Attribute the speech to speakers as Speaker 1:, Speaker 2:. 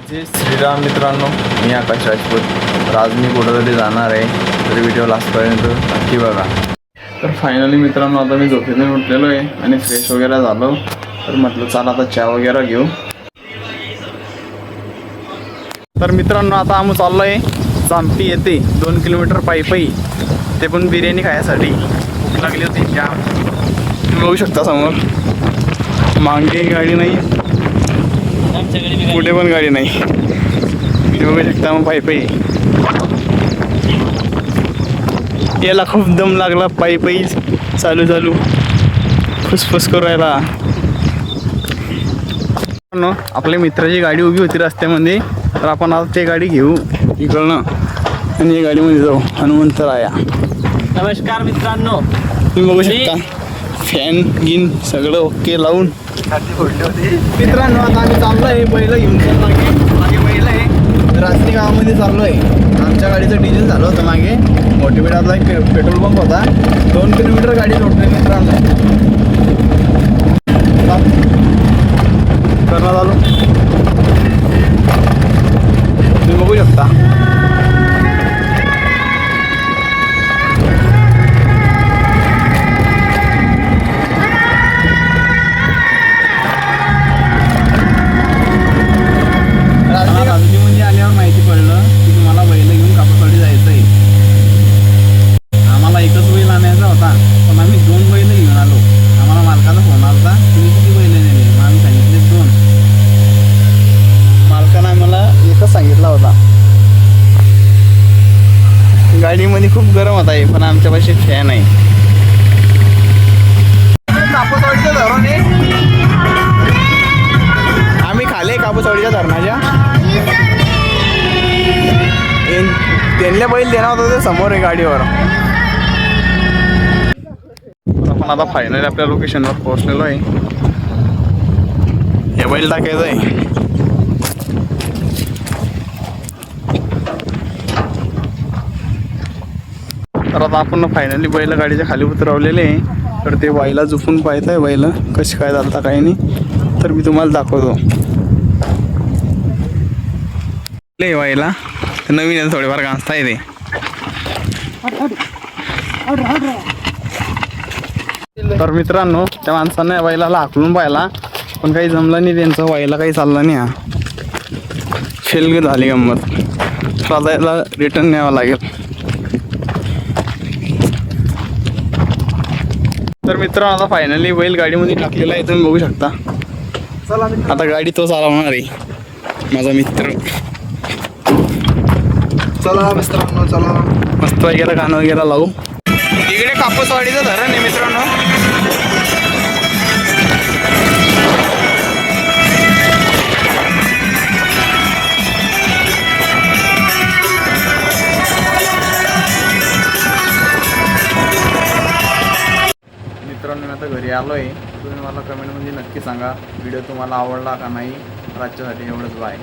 Speaker 1: जय श्रीराम मित्रांनो, मी आकाश राजपूत. तर आज मी कुठंतरी जाणार आहे, तर व्हिडिओ लास्टपर्यंत नक्की बघा. तर फायनली मित्रांनो, आता मी झोपेतून उठलेलो आहे आणि फ्रेश वगैरे झालो. तर म्हटलं चला आता चहा वगैरे घेऊ. तर मित्रांनो, आता आम्ही चाललो आहे चांपी येते 2 किलोमीटर पायी, ते पण बिर्याणी खाण्यासाठी. भूक लागली होती चहा. तुम्ही बघू शकता समोर मागे गाडी नाही, कुठे पण गाडी नाही. बघू शकता मग पायी याला खूप दम लागला. पायी चालू फुसफुस करू राहिला. आपल्या मित्राची गाडी उभी होती रस्त्यामध्ये, तर आपण आता ते गाडी घेऊ इकडनं आणि या गाडीमध्ये जाऊ. हनुमंतराया.
Speaker 2: नमस्कार मित्रांनो,
Speaker 1: तुम्ही बघू शकता फॅन गिन सगळं ओके लावून. मित्रांनो, आता आम्ही चाललो आहे बैल घेऊन. मागे बैल आहे, रात्री गावामध्ये चाललो आहे. आमच्या गाडीचं डिझेल झालं होतं मागे. मोठेपेठातला एक पेट्रोल पंप होता. 2 किलोमीटर गाडी लोटली मित्रांनो. करण्यात आलो, तुम्ही बघू शकता. म्हणजे आल्यावर माहिती पडलं की तुम्हाला बैल घेऊन कापूसवाडी जायचं आहे. आम्हाला एकच बैल आणायचा होता, पण आम्ही 2 बैल घेऊन आलो. आम्हाला मालकाचा फोन आला होता, तुम्ही किती बैल नेले? मग आम्ही सांगितले 2. मालकानं आम्हाला एकच सांगितला होता. गाडीमध्ये खूप गरम होत आहे, पण आमच्यापाशी फॅन आहे. कापूसवाडीच्या धरणे आम्ही खाले. कापूसवाडीच्या धरणाच्या त्यांना बैल देणार होतं ते समोर आहे गाडीवर. आपण आता फायनली आपल्या लोकेशनवर पोहोचलेलो आहे. हे बैल टाकायचं आहे. तर आता आपण फायनली बैल गाडीच्या खाली उतरवलेले आहे. तर ते बैला झुपून पाहत आहे बैल कशी काय चालता काही नाही. तर मी तुम्हाला दाखवतो. व्हायला नवीन आहे, थोडेफार गांजता येते. तर मित्रांनो, त्या माणसाने बैलाला हाकलून पाहिला, पण काही जमलं नाही त्यांचं. व्हायला काही चाललं नाही. फेल झाली गंमत. तर आता याला रिटर्न न्यावं लागेल. तर मित्रांनो, आता फायनली बैल गाडीमध्ये टाकलेला आहे, तुम्ही बघू शकता. आता गाडी तो चालवणार आहे, माझा मित्र. चला मित्रांनो, चला मस्त वगैरे गाणं वगैरे लावू. इकडे कापूसवाडीचं धरण आहे मित्रांनो. मित्रांनो, मी आता घरी आलो आहे. तुम्ही मला कमेंटमध्ये नक्की सांगा व्हिडिओ तुम्हाला आवडला का नाही. आजच्यासाठी एवढंच. बाय.